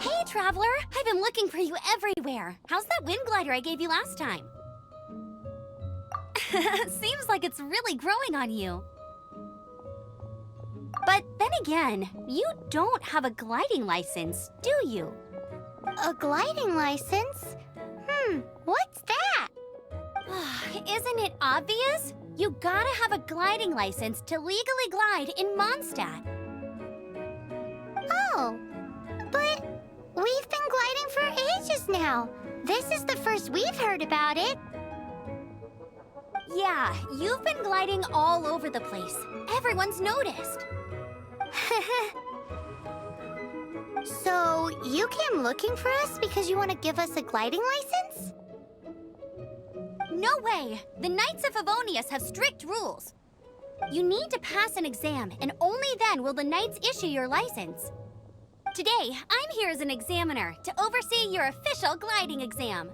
Hey, Traveler! I've been looking for you everywhere. How's that wind glider I gave you last time? Seems like it's really growing on you. But then again, you don't have a gliding license, do you? A gliding license? What's that? Isn't it obvious? You gotta have a gliding license to legally glide in Mondstadt. Oh, but we've been gliding for ages now. This is the first we've heard about it. Yeah, you've been gliding all over the place. Everyone's noticed. So, you came looking for us because you want to give us a gliding license? No way! The Knights of Favonius have strict rules. You need to pass an exam, and only then will the Knights issue your license. Today, I'm here as an examiner to oversee your official gliding exam.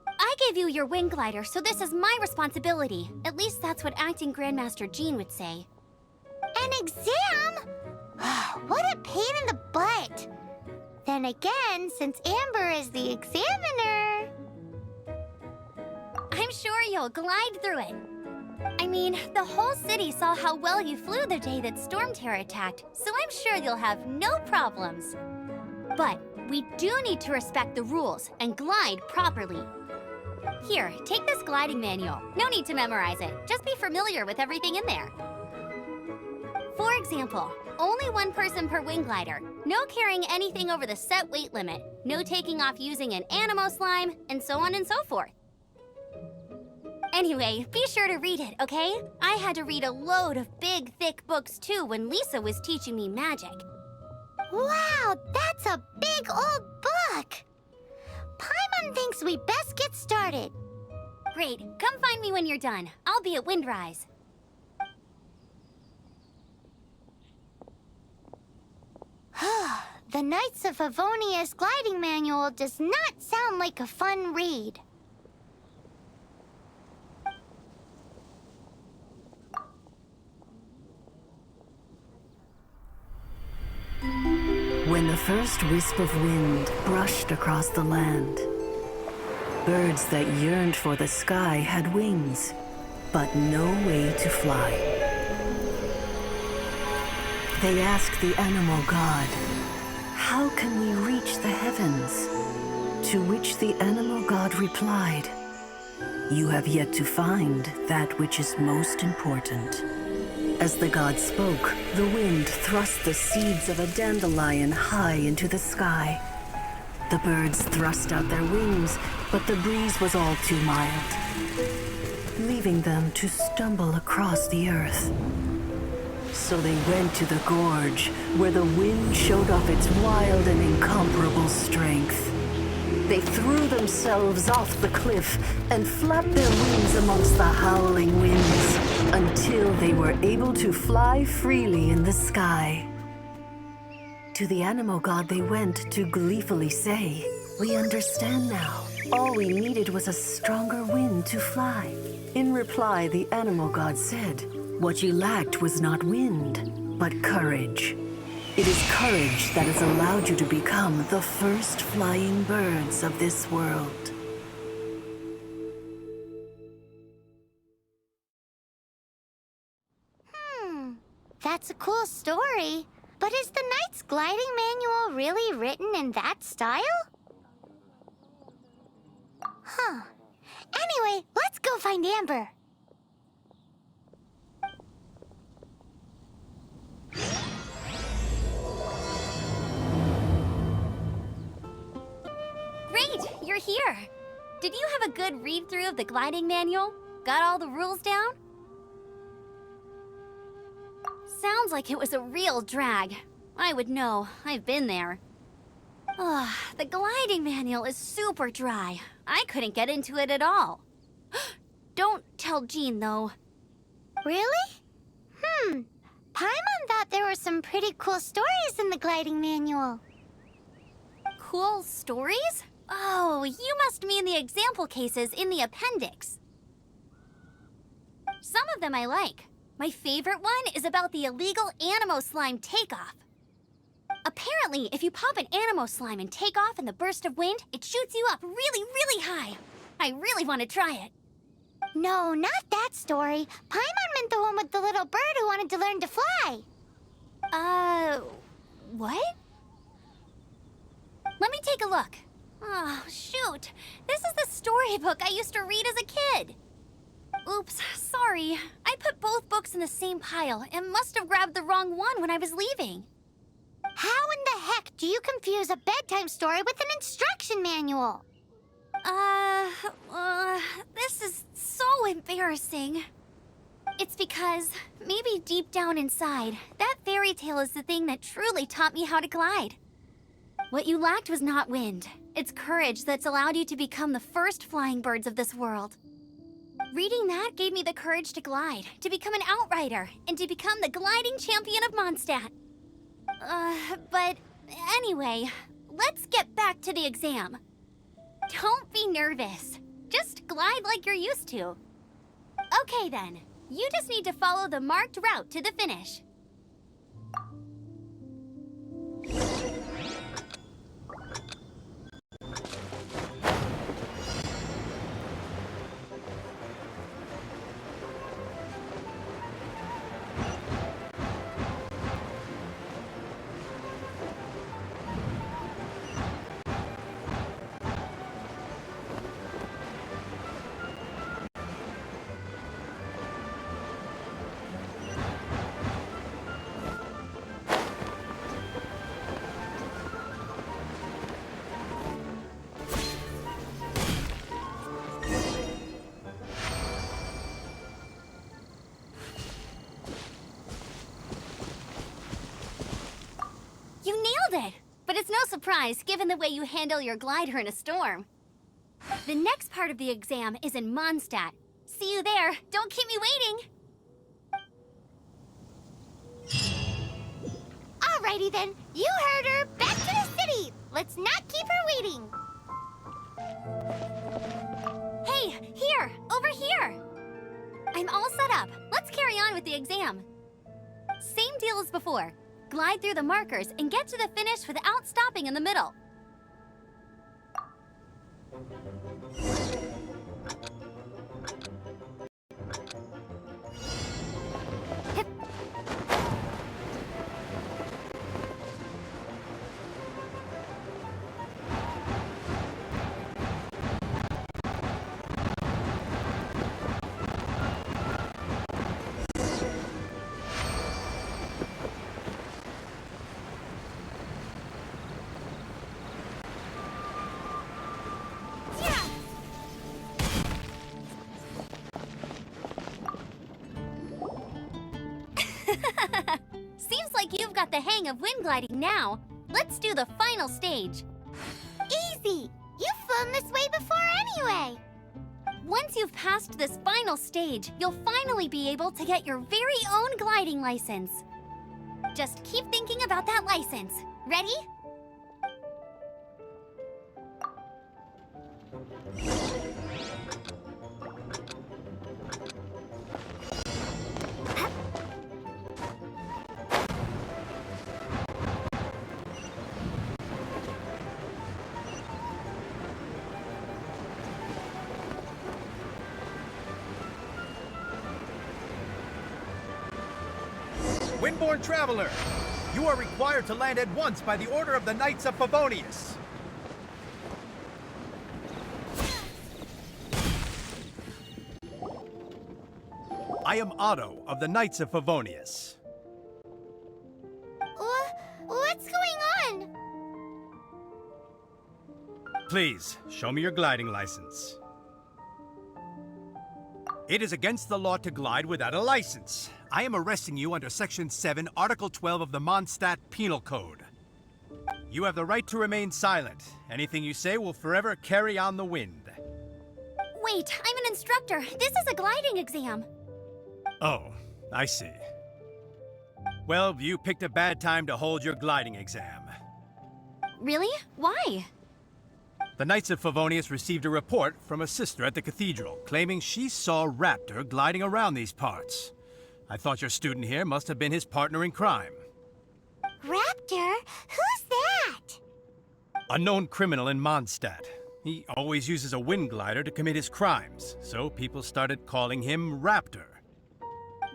I gave you your wing glider, so this is my responsibility. At least that's what Acting Grandmaster Jean would say. An exam? What a pain in the butt! Then again, since Amber is the examiner... I'm sure you'll glide through it. I mean, the whole city saw how well you flew the day that Storm Terror attacked, so I'm sure you'll have no problems. But we do need to respect the rules and glide properly. Here, take this gliding manual. No need to memorize it. Just be familiar with everything in there. For example, only one person per wing glider, no carrying anything over the set weight limit, no taking off using an animo slime, and so on and so forth. Anyway, be sure to read it, okay? I had to read a load of big, thick books too when Lisa was teaching me magic. Wow, that's a big old book! Paimon thinks we best get started. Great, come find me when you're done. I'll be at Windrise. The Knights of Favonius gliding manual does not sound like a fun read. When the first wisp of wind brushed across the land, birds that yearned for the sky had wings, but no way to fly. They asked the animal god, "How can we reach the heavens?" To which the animal god replied, "You have yet to find that which is most important." As the god spoke, the wind thrust the seeds of a dandelion high into the sky. The birds thrust out their wings, but the breeze was all too mild, leaving them to stumble across the earth. So they went to the gorge, where the wind showed off its wild and incomparable strength. They threw themselves off the cliff and flapped their wings amongst the howling winds until they were able to fly freely in the sky. To the animal god they went to gleefully say, "We understand now. All we needed was a stronger wind to fly." In reply, the animal god said, "What you lacked was not wind, but courage. It is courage that has allowed you to become the first flying birds of this world." That's a cool story. But is the Knight's gliding manual really written in that style? Anyway, let's go find Amber. Great, you're here. Did you have a good read-through of the gliding manual? Got all the rules down? Sounds like it was a real drag. I would know. I've been there. The gliding manual is super dry. I couldn't get into it at all. Don't tell Jean, though. Really? Paimon thought there were some pretty cool stories in the gliding manual. Cool stories? Oh, you must mean the example cases in the appendix. Some of them I like. My favorite one is about the illegal animo slime takeoff. A Apparently, if you pop an animo slime and take off in the burst of wind, it shoots you up really, really high. I really want to try it. No, not that story. Paimon meant the one with the little bird who wanted to learn to fly. What? Let me take a look. Oh, shoot. This is the storybook I used to read as a kid. Oops, sorry. I put both books in the same pile and must have grabbed the wrong one when I was leaving. How in the heck do you confuse a bedtime story with an instruction manual? This is so embarrassing. It's because, maybe deep down inside, that fairy tale is the thing that truly taught me how to glide. What you lacked was not wind. It's courage that's allowed you to become the first flying birds of this world. Reading that gave me the courage to glide, to become an outrider, and to become the gliding champion of Mondstadt. But anyway, let's get back to the exam. Don't be nervous. Just glide like you're used to. Okay then, you just need to follow the marked route to the finish. You nailed it! But it's no surprise, given the way you handle your glider in a storm. The next part of the exam is in Mondstadt. See you there. Don't keep me waiting. Alrighty then, you heard her. Back to the city. Let's not keep her waiting. Hey, here! Over here! I'm all set up. Let's carry on with the exam. Same deal as before. Glide through the markers and get to the finish without stopping in the middle. Hip. Seems like you've got the hang of wind gliding now. Let's do the final stage. Easy. You've flown this way before anyway. Once you've passed this final stage, you'll finally be able to get your very own gliding license. Just keep thinking about that license. Ready? Windborne Traveler, you are required to land at once by the order of the Knights of Favonius. I am Otto of the Knights of Favonius. What's going on? Please, show me your gliding license. It is against the law to glide without a license. I am arresting you under Section 7, Article 12 of the Mondstadt Penal Code. You have the right to remain silent. Anything you say will forever carry on the wind. Wait, I'm an instructor. This is a gliding exam. Oh, I see. Well, you picked a bad time to hold your gliding exam. Really? Why? The Knights of Favonius received a report from a sister at the cathedral claiming she saw Raptor gliding around these parts. I thought your student here must have been his partner in crime. Raptor? Raptor? Who's that? A known criminal in Mondstadt. He always uses a wind glider to commit his crimes, so people started calling him Raptor.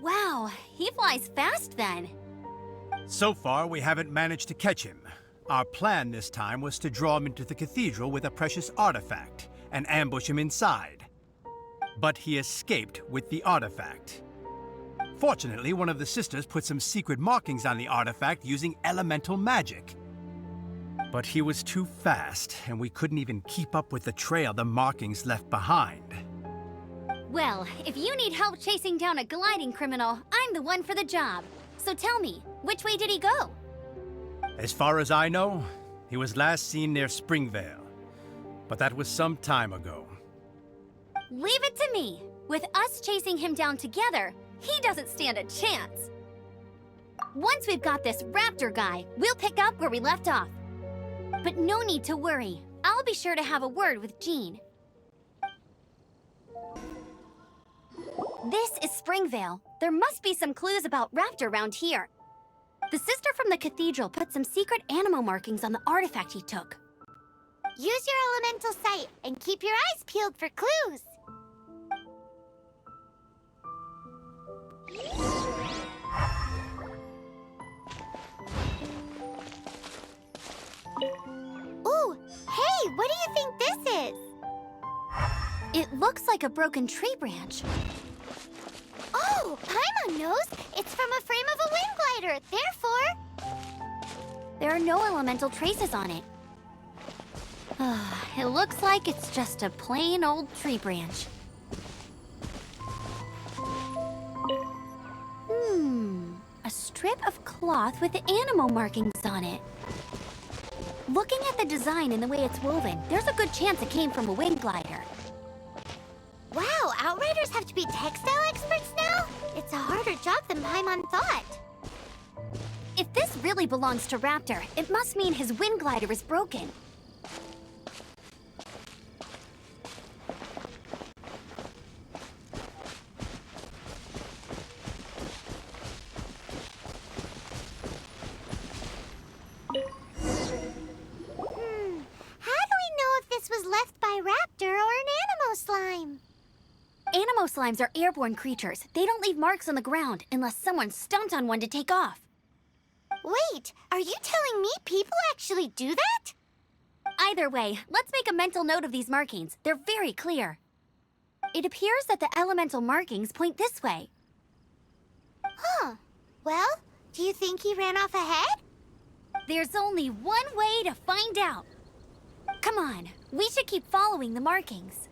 Wow, he flies fast then. So far, we haven't managed to catch him. Our plan this time was to draw him into the cathedral with a precious artifact and ambush him inside. But he escaped with the artifact. Fortunately, one of the sisters put some secret markings on the artifact using elemental magic. But he was too fast, and we couldn't even keep up with the trail the markings left behind. Well, if you need help chasing down a gliding criminal, I'm the one for the job. So tell me, which way did he go? As far as I know, he was last seen near Springvale. But that was some time ago. Leave it to me. With us chasing him down together, he doesn't stand a chance. Once we've got this Raptor guy, we'll pick up where we left off. But no need to worry. I'll be sure to have a word with Jean. This is Springvale. There must be some clues about Raptor around here. The sister from the cathedral put some secret animal markings on the artifact he took. Use your elemental sight and keep your eyes peeled for clues. Ooh, hey, what do you think this is? It looks like a broken tree branch. Oh, Paimon knows. It's from a frame of a wind glider. Therefore, There are no elemental traces on it. It looks like it's just a plain old tree branch. A strip of cloth with animal markings on it. Looking at the design and the way it's woven, there's a good chance it came from a wind glider. wow, Outriders have to be textile experts now? It's a harder job than Paimon thought. If this really belongs to Raptor, it must mean his wind glider is broken. How do we know if this was left by Raptor or an Animo slime? Animo slimes are airborne creatures. They don't leave marks on the ground unless someone stomped on one to take off. Wait, are you telling me people actually do that? Either way, let's make a mental note of these markings. They're very clear. It appears that the elemental markings point this way. Huh. Well, do you think he ran off ahead? There's only one way to find out. Come on, we should keep following the markings.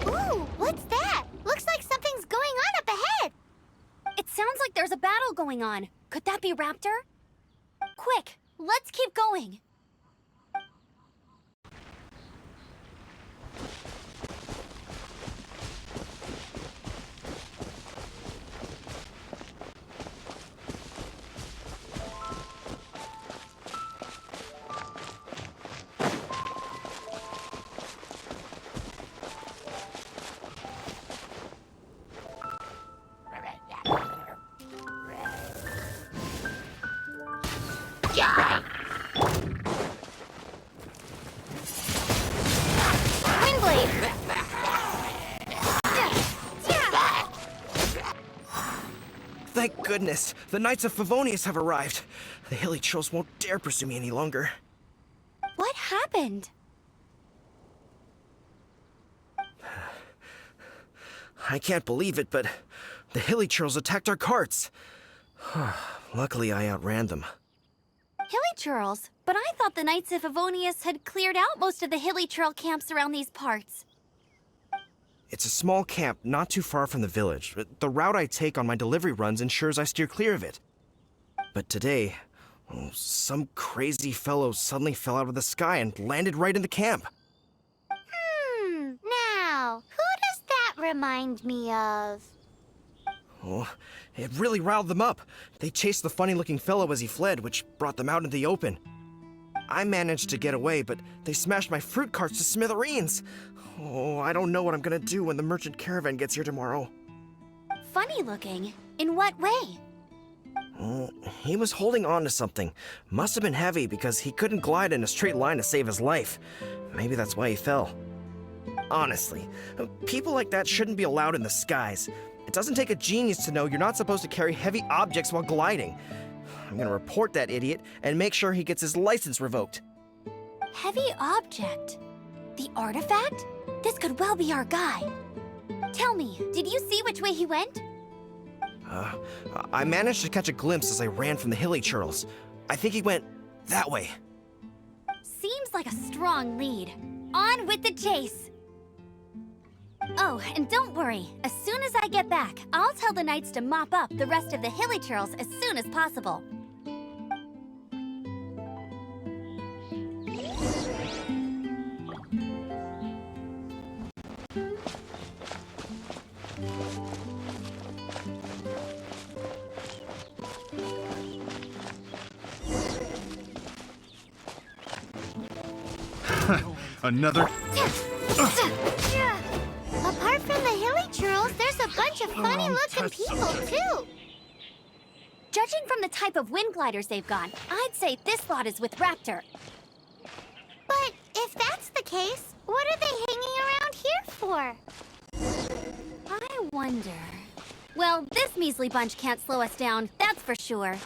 Ooh, what's that? Looks like something's going on up ahead. It sounds like there's a battle going on. Could that be Raptor? Quick, let's keep going. Windblade! Thank goodness, the Knights of Favonius have arrived. The hilly trolls won't dare pursue me any longer. What happened? I can't believe it, but the hilly trolls attacked our carts. Luckily, I outran them. Hilly churls? But I thought the Knights of Favonius had cleared out most of the hilly churl camps around these parts. It's a small camp not too far from the village. The route I take on my delivery runs ensures I steer clear of it. But today, some crazy fellow suddenly fell out of the sky and landed right in the camp. Now, who does that remind me of? Oh, it really riled them up. They chased the funny-looking fellow as he fled, which brought them out in the open. I managed to get away, but they smashed my fruit carts to smithereens. Oh, I don't know what I'm gonna do when the merchant caravan gets here tomorrow. Funny looking? In what way? He was holding on to something. Must have been heavy because he couldn't glide in a straight line to save his life. Maybe that's why he fell. Honestly, people like that shouldn't be allowed in the skies. It doesn't take a genius to know you're not supposed to carry heavy objects while gliding. I'm gonna report that idiot and make sure he gets his license revoked. Heavy object? The artifact? This could well be our guy. Tell me, did you see which way he went? I managed to catch a glimpse as I ran from the hilly churls. I think he went that way. Seems like a strong lead. On with the chase! Oh, and don't worry. As soon as I get back, I'll tell the knights to mop up the rest of the hilly churls as soon as possible. Another... Apart from the hilly churls, there's a bunch of funny-looking people, too. Judging from the type of wind gliders they've got, I'd say this lot is with Raptor. But if that's the case, what are they hanging around here for? I wonder... Well, this measly bunch can't slow us down, that's for sure.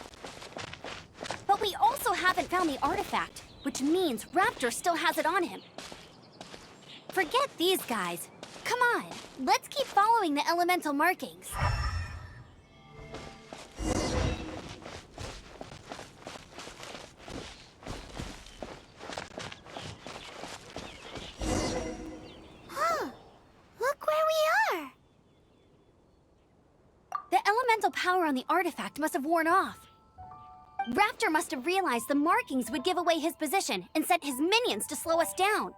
But we also haven't found the artifact, which means Raptor still has it on him. Forget these guys. Come on, let's keep following the elemental markings. Huh. Look where we are. The elemental power on the artifact must have worn off. Raptor must have realized the markings would give away his position and sent his minions to slow us down.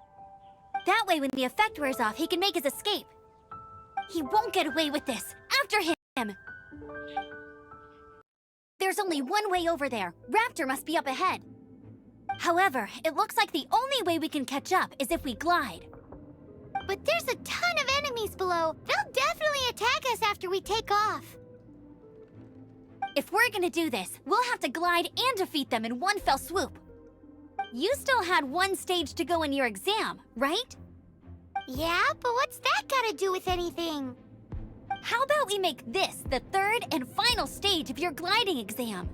That way, when the effect wears off, he can make his escape. He won't get away with this. After him! There's only one way over there. Raptor must be up ahead. However, it looks like the only way we can catch up is if we glide. But there's a ton of enemies below. They'll definitely attack us after we take off. If we're gonna do this, we'll have to glide and defeat them in one fell swoop. You still had one stage to go in your exam, right? Yeah, but what's that got to do with anything? How about we make this the third and final stage of your gliding exam?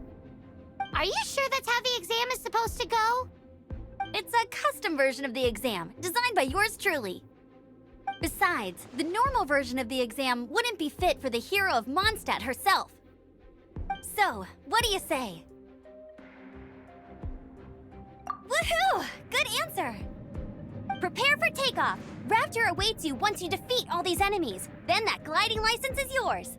Are you sure that's how the exam is supposed to go? It's a custom version of the exam, designed by yours truly. Besides, the normal version of the exam wouldn't be fit for the hero of Mondstadt herself. So, what do you say? Woohoo! Good answer! Prepare for takeoff. Raptor awaits you once you defeat all these enemies. Then that gliding license is yours.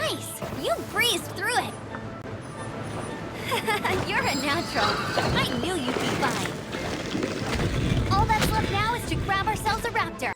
Nice! You breezed through it! You're a natural. I knew you'd be fine. All that's left now is to grab ourselves a raptor.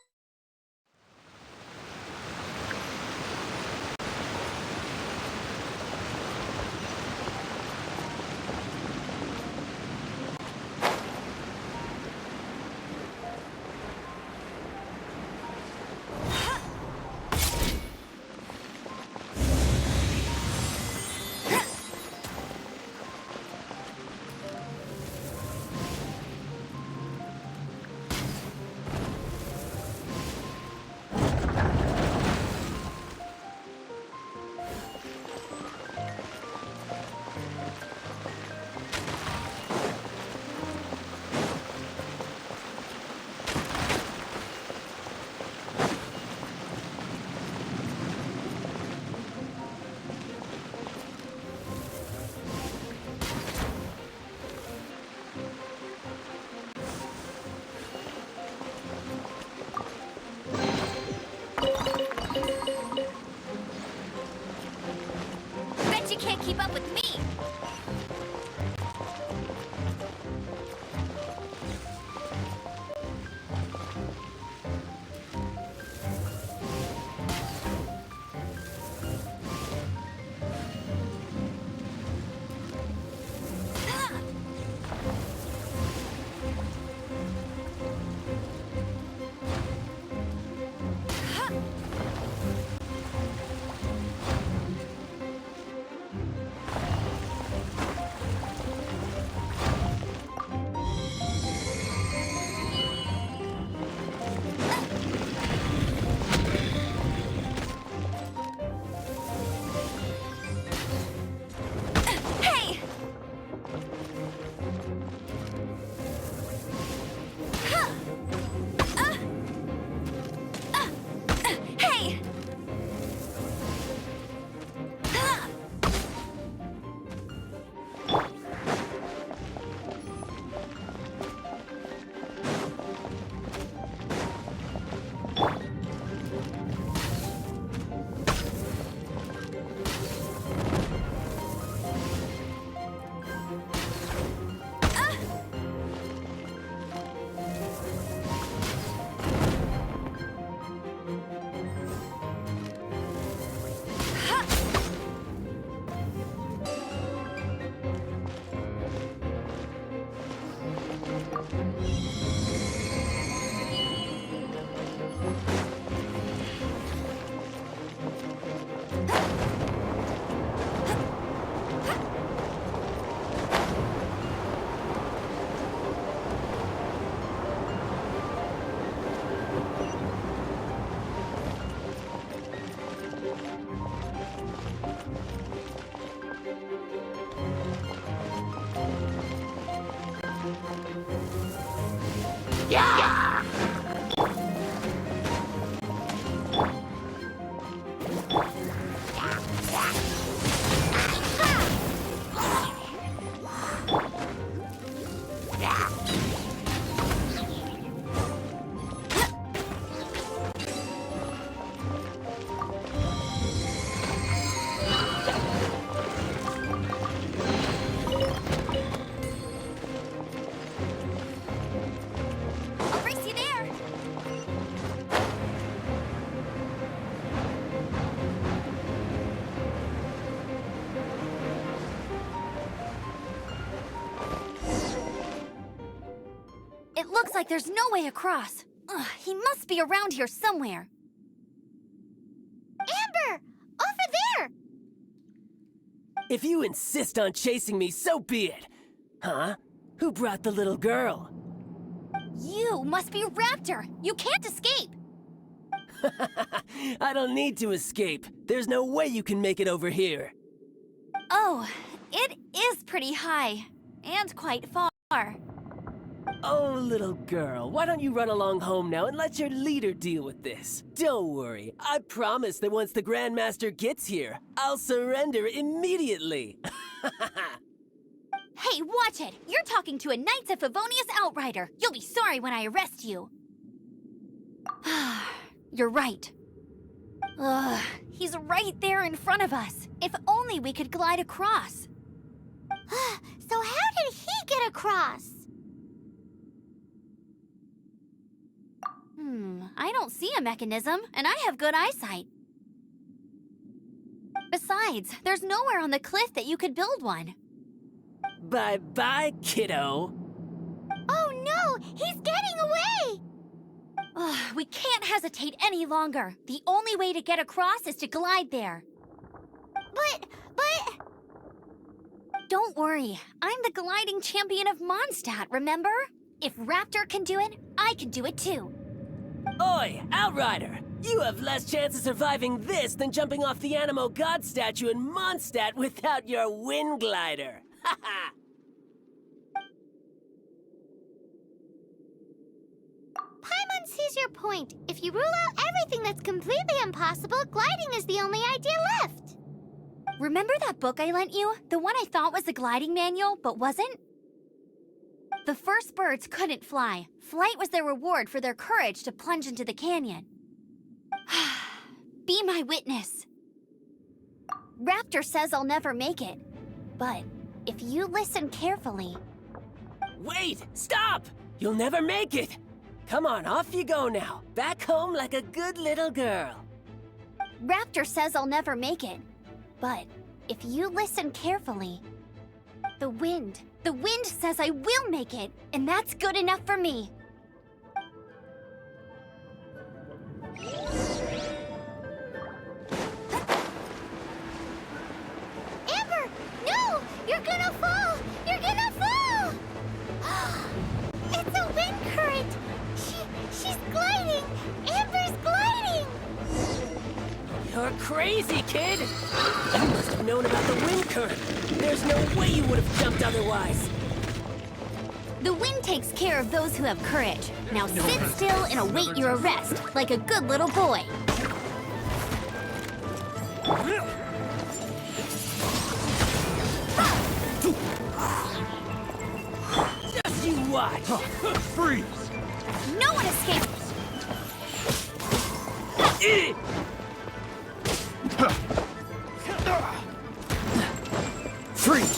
Bet you can't keep up with me! Hey! Hey! I'll race you there! It looks like there's no way across. Ugh, he must be around here somewhere. Amber! Over there! If you insist on chasing me, so be it. Huh? Who brought the little girl? You must be Raptor! You can't escape! I don't need to escape. There's no way you can make it over here. Oh, it is pretty high. And quite far. Oh, little girl, why don't you run along home now and let your leader deal with this? Don't worry, I promise that once the Grandmaster gets here, I'll surrender immediately. Hey, watch it! You're talking to a Knights of Favonius outrider. You'll be sorry when I arrest you. You're right. Ugh, he's right there in front of us. If only we could glide across. So how did he get across? I don't see a mechanism, and I have good eyesight. Besides, there's nowhere on the cliff that you could build one. Bye-bye, kiddo. Oh no, he's getting away! Ugh, we can't hesitate any longer. The only way to get across is to glide there. But... Don't worry, I'm the gliding champion of Mondstadt, remember? If Raptor can do it, I can do it too. Oi, Outrider! You have less chance of surviving this than jumping off the Animo God statue in Mondstadt without your wind glider. Ha ha! Paimon sees your point. If you rule out everything that's completely impossible, gliding is the only idea left. Remember that book I lent you? The one I thought was the gliding manual, but wasn't? The first birds couldn't fly. Flight was their reward for their courage to plunge into the canyon. Be my witness. Raptor says I'll never make it. But if you listen carefully... Wait! Stop! You'll never make it! Come on, off you go now. Back home like a good little girl. Raptor says I'll never make it. But if you listen carefully... The wind says I will make it, and that's good enough for me. Amber, no! You're gonna fall! You're gonna fall! It's a wind current! She's gliding! Amber's gliding! You're crazy, kid! You must have known about the wind current. There's no way you would have jumped otherwise. The wind takes care of those who have courage. Now sit still and await your arrest, like a good little boy. Just you watch! Freeze! No one escapes! Freeze!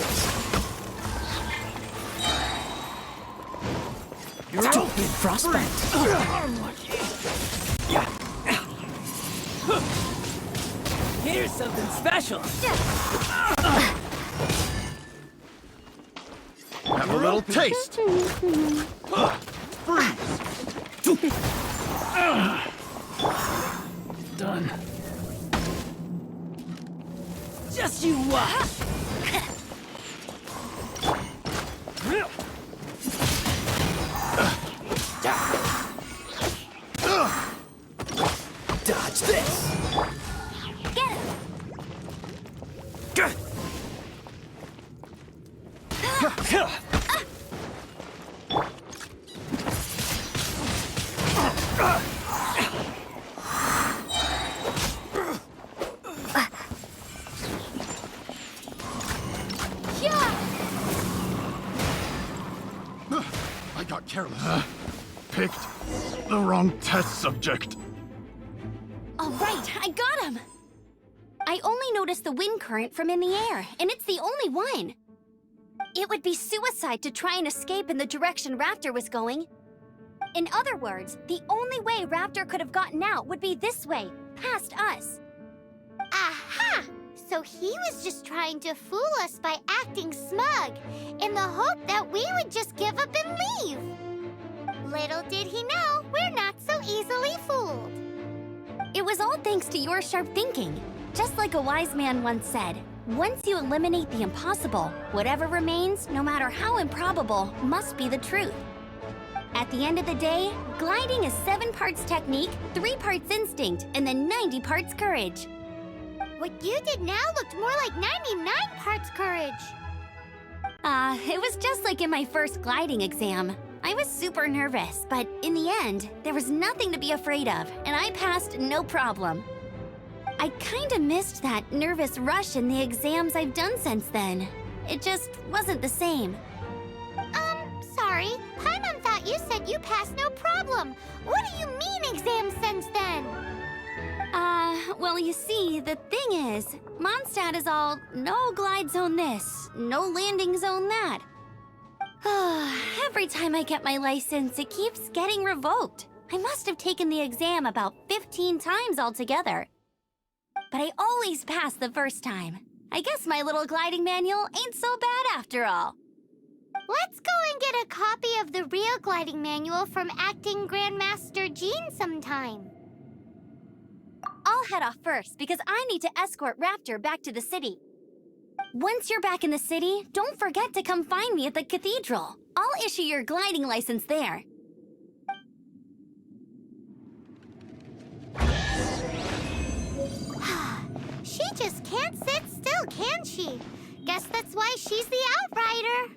Stupid frostbite. Here's something special! Have a little taste! Freeze! Done. Just you watch! Dodge this! Get him! I got careless. Picked the wrong test subject. All right, I got him! I only noticed the wind current from in the air, and it's the only one. It would be suicide to try and escape in the direction Raptor was going. In other words, the only way Raptor could have gotten out would be this way, past us. Aha! So he was just trying to fool us by acting smug, in the hope that we would just give up and leave. Little did he know, we're not so easily fooled. It was all thanks to your sharp thinking. Just like a wise man once said, once you eliminate the impossible, whatever remains, no matter how improbable, must be the truth. At the end of the day, gliding is 7 parts technique, 3 parts instinct, and then 90 parts courage. What you did now looked more like 99 parts courage. It was just like in my first gliding exam. I was super nervous, but in the end, there was nothing to be afraid of, and I passed no problem. I kinda missed that nervous rush in the exams I've done since then. It just wasn't the same. Sorry. Paimon thought you said you passed no problem. What do you mean exam since then? Well, you see, the thing is, Mondstadt is all no glide zone this, no landing zone that. Every time I get my license, it keeps getting revoked. I must have taken the exam about 15 times altogether. But I always pass the first time. I guess my little gliding manual ain't so bad after all. Let's go and get a copy of the real gliding manual from Acting Grandmaster Jean sometime. I'll head off first because I need to escort Raptor back to the city. Once you're back in the city, don't forget to come find me at the cathedral. I'll issue your gliding license there. She just can't sit still, can she? Guess that's why she's the Outrider.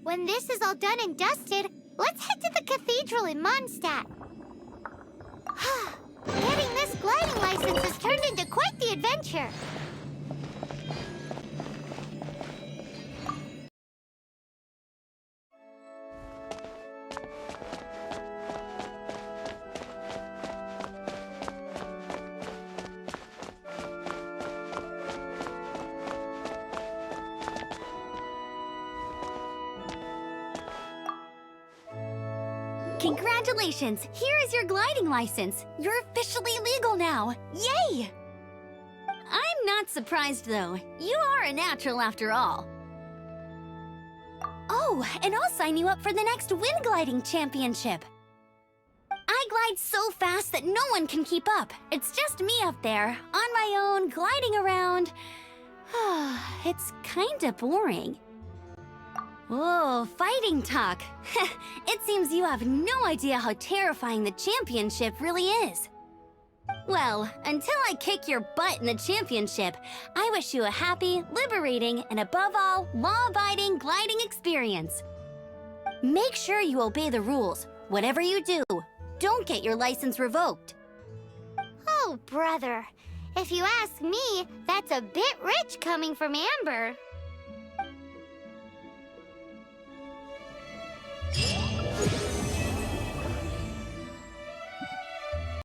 When this is all done and dusted, let's head to the cathedral in Mondstadt. Getting this gliding license has turned into quite the adventure. Congratulations! Here is your gliding license. You're officially legal now. Yay! I'm not surprised, though. You are a natural after all. Oh, and I'll sign you up for the next wind gliding championship. I glide so fast that no one can keep up. It's just me up there, on my own, gliding around. It's kinda boring. Whoa, fighting talk. It seems you have no idea how terrifying the championship really is. Well, until I kick your butt in the championship, I wish you a happy, liberating, and above all, law-abiding gliding experience. Make sure you obey the rules. Whatever you do, don't get your license revoked. Oh, brother. If you ask me, that's a bit rich coming from Amber.